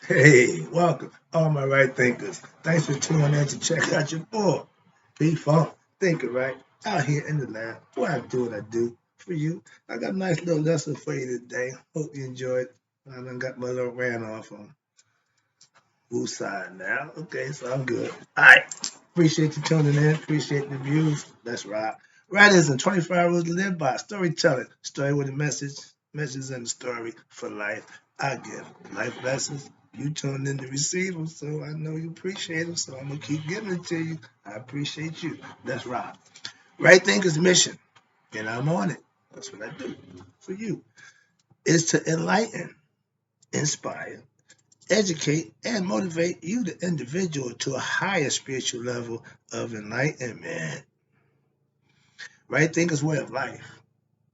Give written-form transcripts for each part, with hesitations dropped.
Hey, welcome, all my right thinkers. Thanks for tuning in to check out your boy, B Funk Thinker, right? Out here in the lab, where I do what I do for you. I got a nice little lesson for you today. Hope you enjoyed. I done got my little ran off on whose side now. Okay, so I'm good. All right. Appreciate you tuning in. Appreciate the views. Let's rock. Right is in 25 rules to live by. Storytelling. Story with a message and a story for life. I give life lessons. You tuned in to receive them, so I know you appreciate them. So I'm gonna keep giving it to you. I appreciate you. Let's rock. Right Thinker's mission, and I'm on it. That's what I do for you. Is to enlighten, inspire, educate, and motivate you, the individual, to a higher spiritual level of enlightenment. Right Thinker's way of life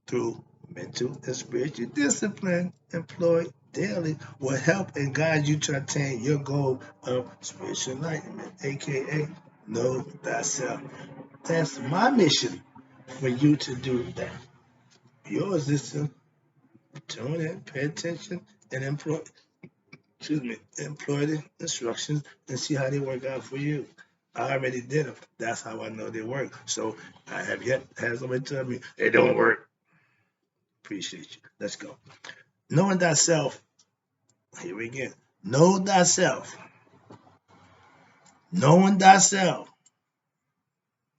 through mental and spiritual discipline employed daily will help and guide you to attain your goal of spiritual enlightenment, aka know thyself. That's my mission for you to do that. Yours is to tune in, pay attention, and employ the instructions and see how they work out for you. I already did them. That's how I know they work. So I have yet had somebody tell me they don't work. Appreciate you. Let's go. Knowing thyself. Here we go. Know thyself. Knowing thyself.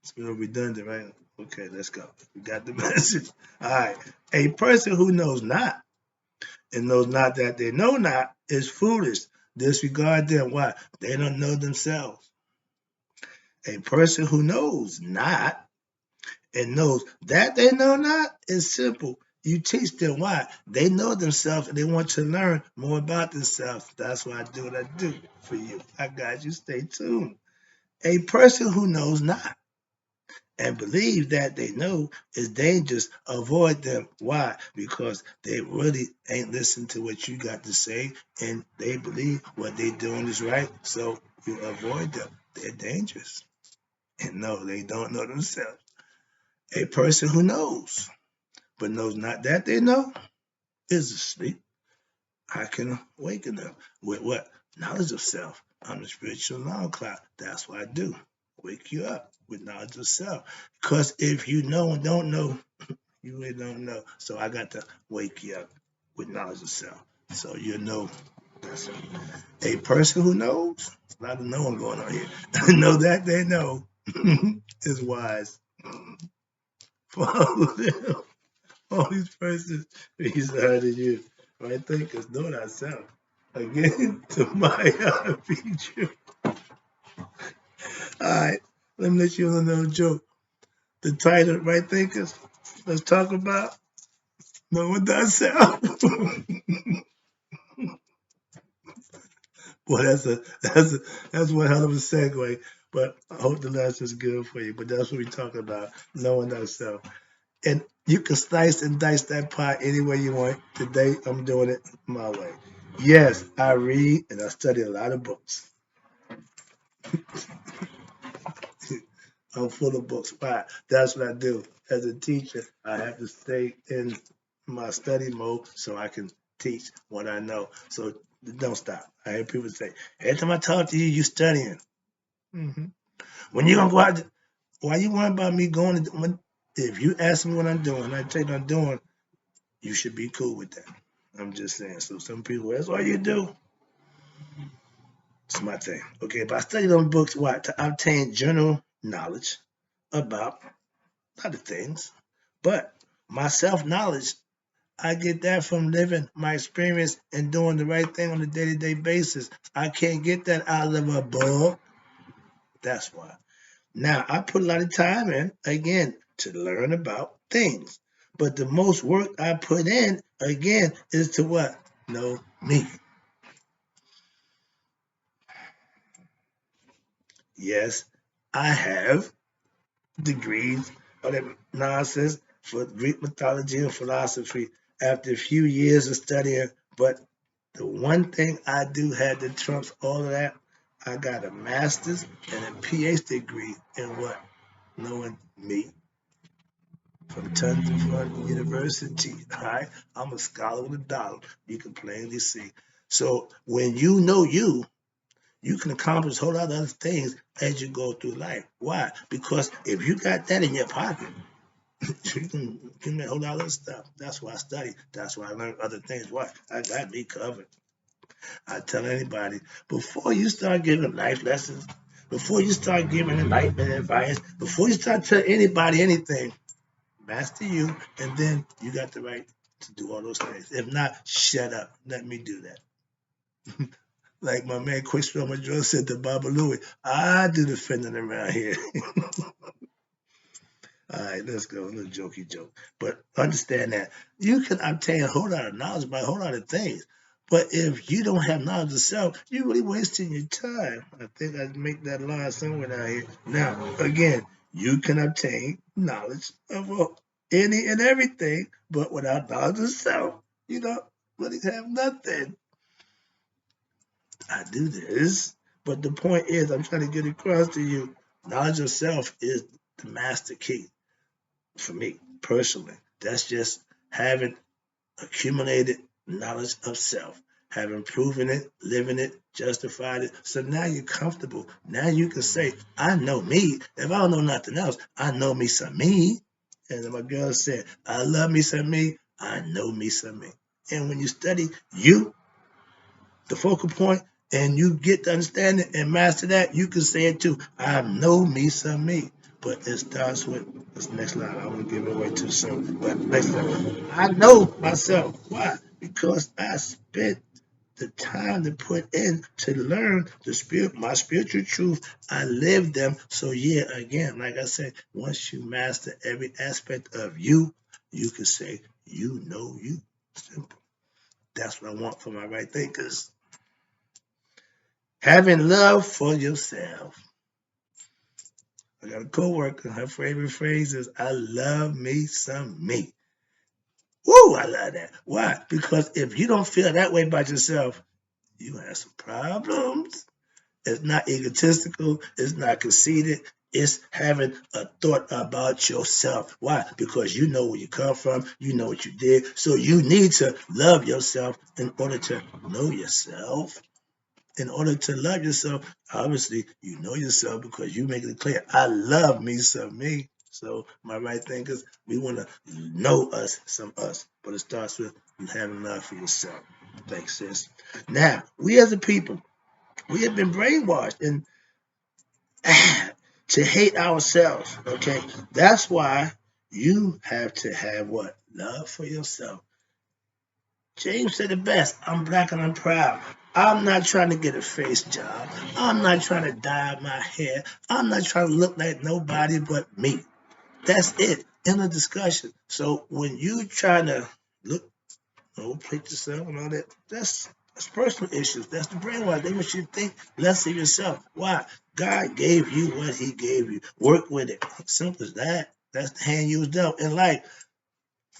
It's a little redundant, right? Okay, let's go. We got the message. All right. A person who knows not and knows not that they know not is foolish. Disregard them. Why? They don't know themselves. A person who knows not and knows that they know not is simple. You teach them why. They know themselves and they want to learn more about themselves. That's why I do what I do for you. I got you. Stay tuned. A person who knows not and believes that they know is dangerous. Avoid them. Why? Because they really ain't listening to what you got to say and they believe what they doing is right. So you avoid them. They're dangerous. And no, they don't know themselves. A person who knows, but knows not that they know, is asleep. I can awaken them with what? Knowledge of self. I'm the spiritual alarm clock. That's what I do. Wake you up with knowledge of self. Because if you know and don't know, you really don't know. So I got to wake you up with knowledge of self. So you know that's it. A person who knows, a lot of knowing going on here, know that they know is wise. Follow them. All these persons reside in you. Right thinkers know thyself. Again, to my feature. Alright, let me let you on another joke. The title, Right Thinkers, let's talk about knowing thyself. Boy, that's one hell of a segue. But I hope the lesson's good for you. But that's what we're talking about, knowing thyself. And you can slice and dice that pie any way you want. Today, I'm doing it my way. Yes, I read and I study a lot of books. I'm full of books. Why? That's what I do. As a teacher, I have to stay in my study mode so I can teach what I know. So don't stop. I hear people say, every time I talk to you, you studying. Hmm. When you gonna go out, why you worrying about me going to, if you ask me what I'm doing, I tell you what I'm doing, you should be cool with that. I'm just saying. So some people, that's all you do. It's my thing. Okay, but I study them books, why? To obtain general knowledge about other things. But my self knowledge, I get that from living my experience and doing the right thing on a day to day basis. I can't get that out of a book. That's why. Now, I put a lot of time in, again, to learn about things. But the most work I put in, again, is to what? Know me. Yes, I have degrees of that nonsense for Greek mythology and philosophy after a few years of studying. But the one thing I do have that trumps all of that, I got a master's and a PhD degree in what? Knowing me from Tundra University. All right, I'm a scholar with a dollar. You can plainly see. So when you know you can accomplish a whole lot of other things as you go through life. Why? Because if you got that in your pocket, you can do a whole lot of other stuff. That's why I study. That's why I learn other things. Why? I got me covered. I tell anybody, before you start giving life lessons, before you start giving enlightenment advice, before you start telling anybody anything, master you, and then you got the right to do all those things. If not, shut up. Let me do that. Like my man Quickstrong Joe said to Baba Louie, I do the fending around here. All right, let's go. A little jokey joke. But understand that you can obtain a whole lot of knowledge about a whole lot of things. But if you don't have knowledge of self, you're really wasting your time. I think I make that line somewhere down here. Now, again, you can obtain knowledge of any and everything, but without knowledge of self, you don't really have nothing. I do this, but the point is, I'm trying to get across to you, knowledge of self is the master key for me personally. That's just having accumulated knowledge of self, having proven it, living it, justified it. So now you're comfortable. Now you can say, I know me. If I don't know nothing else, I know me some me. And my girl said, I love me some me. I know me some me. And when you study you, the focal point, and you get to understand it and master that, you can say it too. I know me some me. But it starts with this next line. I don't want to give it away too soon. But next line. I know myself. Why? Because I spent the time to put in to learn the spirit, my spiritual truth. I live them. So yeah, again, like I said, once you master every aspect of you, you can say you know you. Simple. That's what I want for my right thinkers. Having love for yourself. I got a coworker, her favorite phrase is, I love me some me. Woo, I love that. Why? Because if you don't feel that way about yourself, you have some problems. It's not egotistical, it's not conceited, it's having a thought about yourself. Why? Because you know where you come from, you know what you did, so you need to love yourself in order to know yourself. In order to love yourself, obviously you know yourself because you make it clear. I love me some me. So my right thinkers, we want to know us some us, but it starts with you having love for yourself. Thanks, sis. Now we as a people, we have been brainwashed and to hate ourselves. Okay, that's why you have to have what? Love for yourself. James said it best. I'm black and I'm proud. I'm not trying to get a face job. I'm not trying to dye my hair. I'm not trying to look like nobody but me. That's it. End of discussion. So when you trying to look, overplate yourself and all that, that's personal issues. That's the brainwash. They want you to think less of yourself. Why? God gave you what He gave you. Work with it. Simple as that. That's the hand you was dealt in life.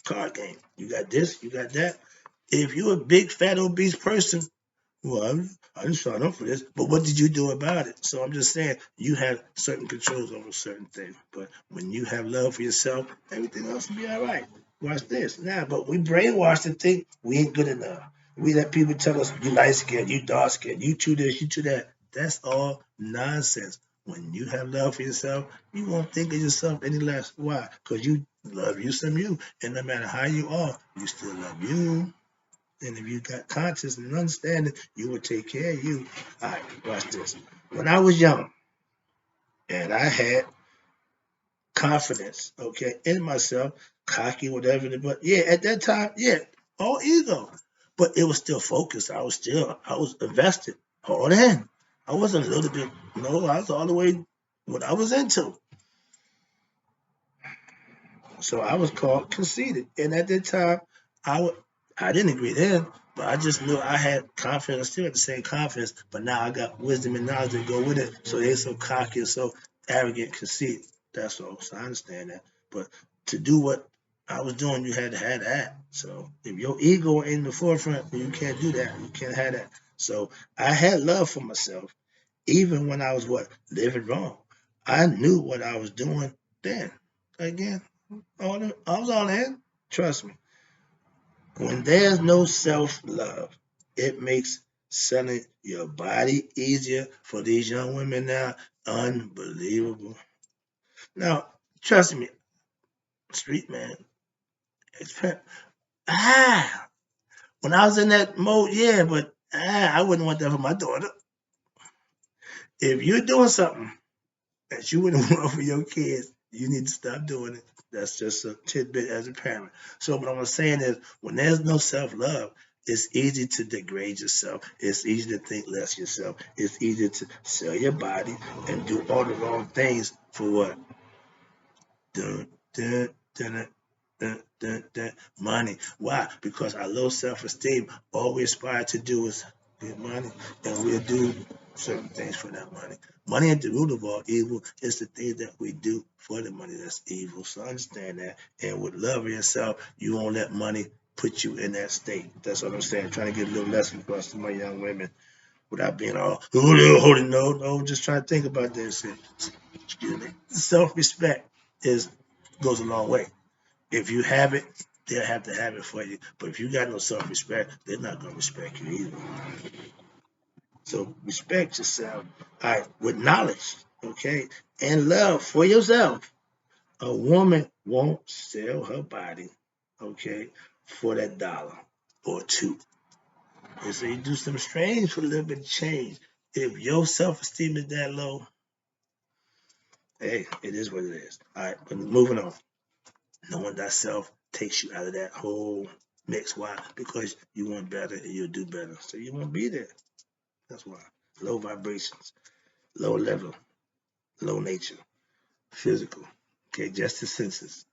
Card game. You got this, you got that. If you're a big, fat, obese person, well, I didn't sign up for this, but what did you do about it? So I'm just saying, you have certain controls over certain things. But when you have love for yourself, everything else will be all right. Watch this. Now, but we brainwashed and think we ain't good enough. We let people tell us, you light skinned, you dark skinned, you too this, you too that. That's all nonsense. When you have love for yourself, you won't think of yourself any less. Why? Because you love you some you. And no matter how you are, you still love you. And if you got conscious and understanding, you will take care of you. All right, watch this. When I was young and I had confidence, okay, in myself, cocky, whatever, but yeah, at that time, yeah, all ego. But it was still focused. I was invested all in. I wasn't a little bit, no, I was all the way what I was into. So I was called conceited. And at that time, I would I didn't agree then, but I just knew I had confidence, still had the same confidence, but now I got wisdom and knowledge to go with it. So they're so cocky and so arrogant, conceited. That's all. So I understand that. But to do what I was doing, you had to have that. So if your ego in the forefront, you can't do that. You can't have that. So I had love for myself, even when I was what? Living wrong. I knew what I was doing then. Again, I was all in. Trust me. When there's no self love, It makes selling your body easier for these young women now. Unbelievable. Now, trust me, street man, ah, when I was in that mode, yeah, but I wouldn't want that for my daughter. If you're doing something that you wouldn't want for your kids, you need to stop doing it. That's just a tidbit as a parent. So what I'm saying is, when there's no self-love, it's easy to degrade yourself. It's easy to think less of yourself. It's easy to sell your body and do all the wrong things for what? Dun, dun, dun, dun, dun, dun, money. Why? Because our low self-esteem, all we aspire to do is get money, and we'll do certain things for that money. Money at the root of all evil. Is the things that we do for the money that's evil. So understand that. And with love of yourself, you won't let money put you in that state. That's what I'm saying. I'm trying to get a little lesson across to my young women without being all, no, just trying to think about this. Excuse me. Self-respect is goes a long way. If you have it, they'll have to have it for you. But if you got no self-respect, they're not gonna respect you either. So respect yourself. All right, with knowledge, okay, and love for yourself. A woman won't sell her body, okay, for that dollar or two. And so you do some strange for a little bit of change. If your self-esteem is that low, hey, it is what it is. All right, but moving on. Knowing thyself takes you out of that whole mix. Why? Because you want better and you'll do better. So you won't be there. That's why. Low vibrations, low level, low nature, physical. Okay, just the senses.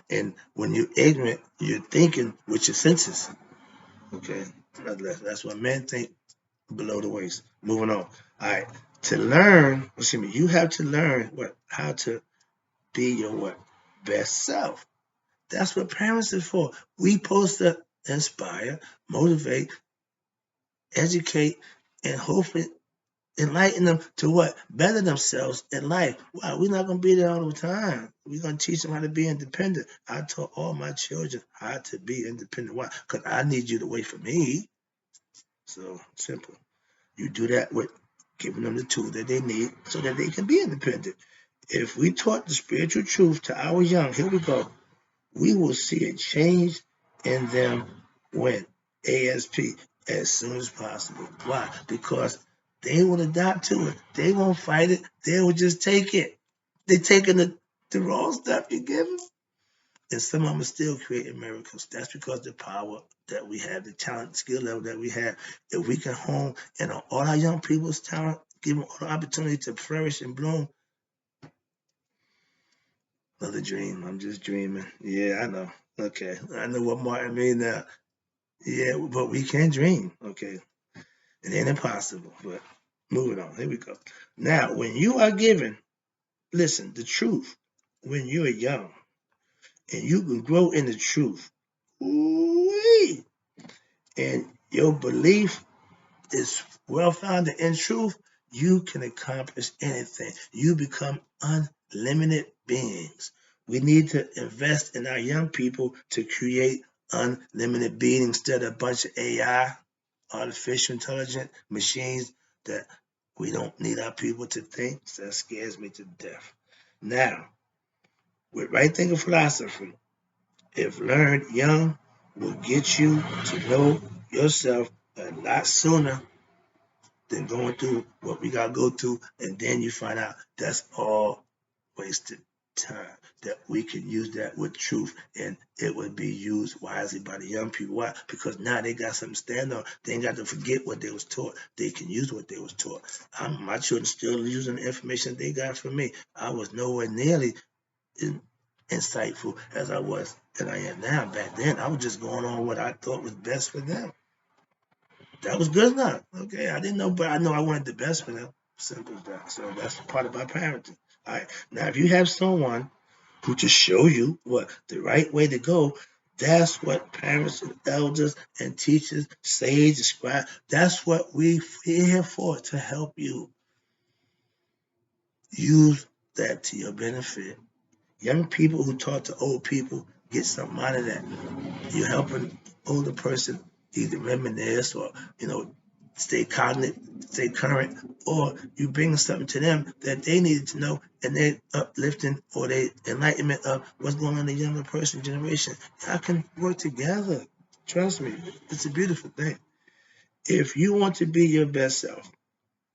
And when you're ignorant, you're thinking with your senses. Okay, that's what men think below the waist. Moving on. All right. To learn, excuse me, you have to learn what how to be your what best self. That's what parents are for. We supposed to inspire, motivate, educate, and hopefully enlighten them to what? Better themselves in life. Wow, we're not gonna be there all the time. We're gonna teach them how to be independent. I taught all my children how to be independent. Why? Because I need you to wait for me. So simple. You do that with giving them the tools that they need so that they can be independent. If we taught the spiritual truth to our young, here we go, we will see a change in them when ASP as soon as possible. Why? Because they will adapt to it. They won't fight it. They will just take it. They're taking the wrong stuff you give them. And some of them are still creating miracles. That's because the power that we have, the talent, skill level that we have. If we can hone in on all our young people's talent, give them all the opportunity to flourish and bloom. Another dream. I'm just dreaming. Yeah, I know. Okay. I know what Martin mean now. Yeah, but we can dream. Okay. It ain't impossible. But moving on. Here we go. Now, when you are given, listen, the truth, when you're young and you can grow in the truth, ooh-wee, and your belief is well founded in truth, you can accomplish anything. You become unlimited beings. We need to invest in our young people to create unlimited beings instead of a bunch of AI, artificial intelligent machines that we don't need our people to think. So that scares me to death. Now, with right thinking philosophy, if learned young, will get you to know yourself a lot sooner than going through what we got to go through. And then you find out that's all wasted time. That we can use that with truth and it would be used wisely by the young people. Why? Because now they got something to stand on. They ain't got to forget what they was taught. They can use what they was taught. My children still using the information they got from me. I was nowhere nearly insightful as I was and I am now. Back then, I was just going on what I thought was best for them. That was good enough. Okay, I didn't know, but I know I wanted the best for them. Simple as that. So that's part of my parenting. All right. Now, if you have someone who to show you what the right way to go, that's what parents and elders and teachers, sages, scribes, that's what we're here for, to help you. Use that to your benefit. Young people who talk to old people get something out of that. You're helping older person either reminisce or, stay cognate, stay current, or you bring something to them that they needed to know and they uplifting or they enlightenment of what's going on in the younger person generation. Y'all can work together. Trust me, it's a beautiful thing. If you want to be your best self,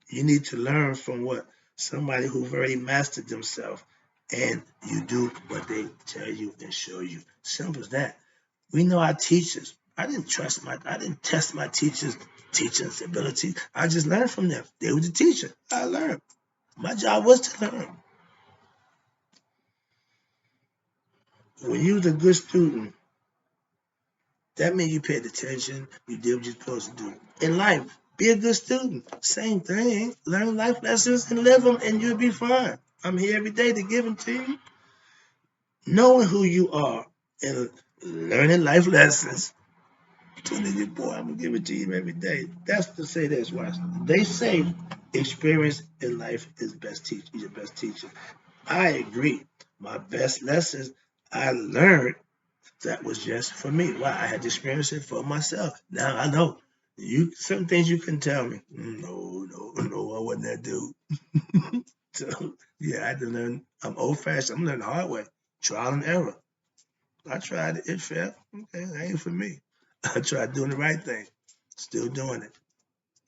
you need to learn from what somebody who've already mastered themselves, and you do what they tell you and show you. Simple as that. We know our teachers. I didn't test my teachers' teaching ability. I just learned from them. They were the teacher. I learned. My job was to learn. When you was a good student, that means you paid attention, you did what you're supposed to do. In life, be a good student. Same thing. Learn life lessons and live them, and you'll be fine. I'm here every day to give them to you. Knowing who you are and learning life lessons. Boy, I'm gonna give it to you every day. That's to say this, watch. They say experience in life is your best teacher. I agree. My best lessons I learned that was just for me. Why? I had to experience it for myself. Now I know. Some things you can tell me. No, I wasn't that dude. So yeah, I had to learn. I'm old fashioned. I'm learning the hard way. Trial and error. I tried it. It failed. Okay, that ain't for me. I tried doing the right thing. Still doing it.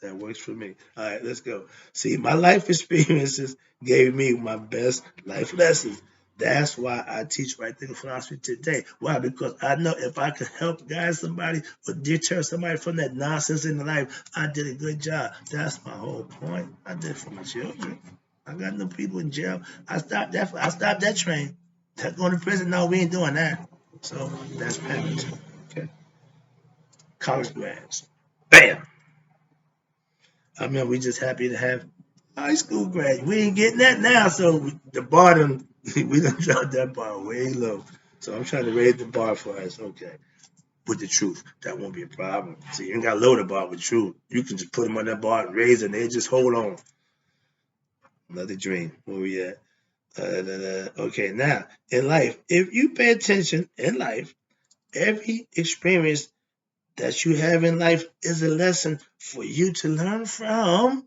That works for me. All right, let's go. See, my life experiences gave me my best life lessons. That's why I teach right thinking philosophy today. Why? Because I know if I could help guide somebody or deter somebody from that nonsense in their life, I did a good job. That's my whole point. I did it for my children. I got no people in jail. I stopped that. I stopped that train. That going to prison? No, we ain't doing that. So that's parenting. Okay. College grads. Bam. I mean, we just happy to have high school grads. We ain't getting that now, so the bar done, we done dropped that bar way low. So I'm trying to raise the bar for us. Okay. With the truth. That won't be a problem. So you ain't got to lower the bar with truth. You can just put them on that bar and raise it and they just hold on. Another dream. Where we at? Okay, now, in life, if you pay attention in life, every experience that you have in life is a lesson for you to learn from.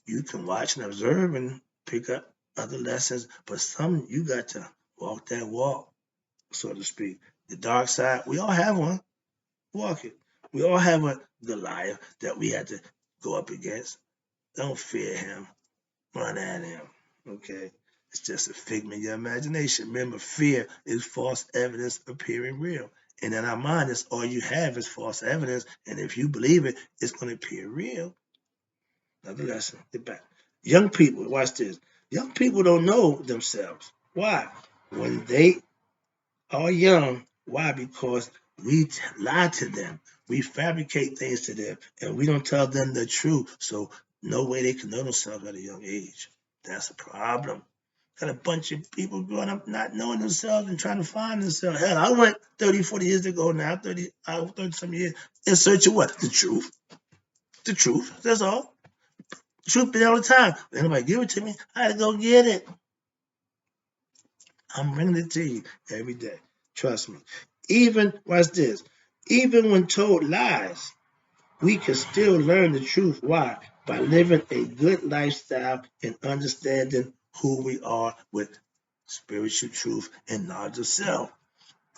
You can watch and observe and pick up other lessons, but some you got to walk that walk, so to speak. The dark side, we all have one. Walk it. We all have a Goliath that we had to go up against. Don't fear him. Run at him. Okay? It's just a figment of your imagination. Remember, fear is false evidence appearing real. And in our mind, it's all you have is false evidence. And if you believe it, it's going to appear real. Another lesson. Get back. Young people, watch this. Young people don't know themselves. Why? When they are young, why? Because we lie to them. We fabricate things to them and we don't tell them the truth. So no way they can know themselves at a young age. That's a problem. Got a bunch of people growing up not knowing themselves and trying to find themselves. Hell, I went 30, 40 years ago now, 30 some years, in search of what? The truth. The truth. That's all. Truth be all the time. When anybody give it to me, I had to go get it. I'm bringing it to you every day. Trust me. Even, watch this, even when told lies, we can still learn the truth. Why? By living a good lifestyle and understanding who we are with spiritual truth and knowledge of self.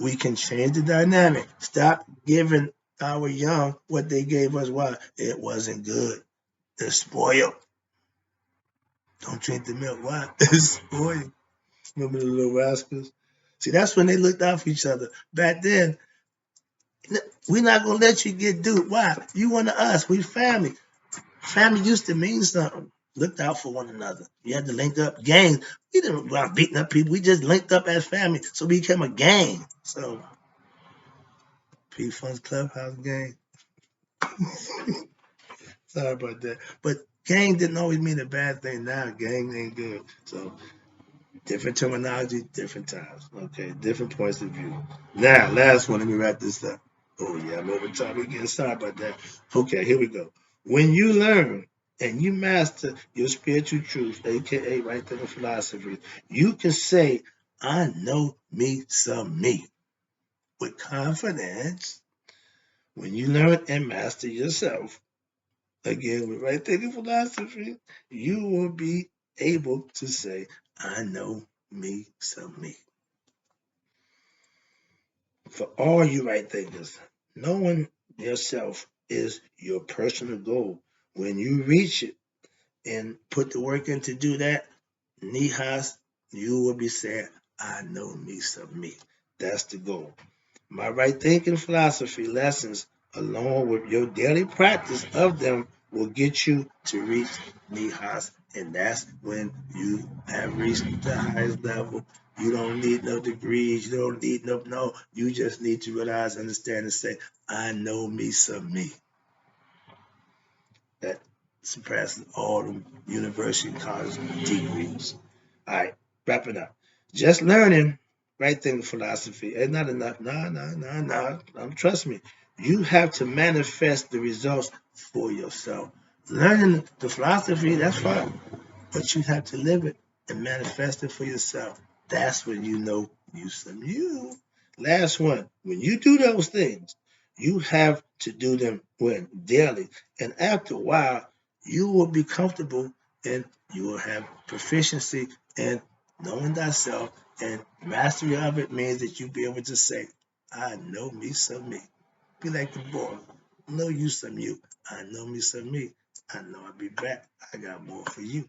We can change the dynamic. Stop giving our young what they gave us. Why? It wasn't good. It's spoiled. Don't drink the milk. Why? It's spoiled. Remember the little rascals? See, that's when they looked out for each other. Back then, we're not gonna let you get duped. Why? You one of us. We family. Family used to mean something. Looked out for one another. You had to link up gangs. We didn't go out beating up people. We just linked up as family. So we became a gang. So P Fun's Clubhouse gang. Sorry about that. But gang didn't always mean a bad thing. Now gang ain't good. So different terminology, different times. Okay, different points of view. Now, last one, let me wrap this up. Oh, yeah, I'm over time again. Sorry about that. Okay, here we go. When you learn and you master your spiritual truth, aka right thinking philosophy, you can say, I know me some me with confidence. When you learn and master yourself, again with right thinking philosophy, you will be able to say, I know me some me. For all you right thinkers, knowing yourself is your personal goal. When you reach it and put the work in to do that, Nihas, you will be saying, I know me some me. That's the goal. My right thinking philosophy lessons, along with your daily practice of them, will get you to reach Nihas, and that's when you have reached the highest level. You don't need no degrees, you don't need no, you just need to realize, understand, and say, I know me some me. That surpasses all the university and college degrees. All right, wrapping up. Just learning right thinking philosophy is not enough. No. Trust me. You have to manifest the results for yourself. Learning the philosophy, that's fine, but you have to live it and manifest it for yourself. That's when you know you some you. Last one. When you do those things, you have to do them when daily. And after a while, you will be comfortable and you will have proficiency in knowing thyself, and mastery of it means that you'll be able to say, I know me some me. Be like the boy. Know you some you. I know me some me. I know I'll be back. I got more for you.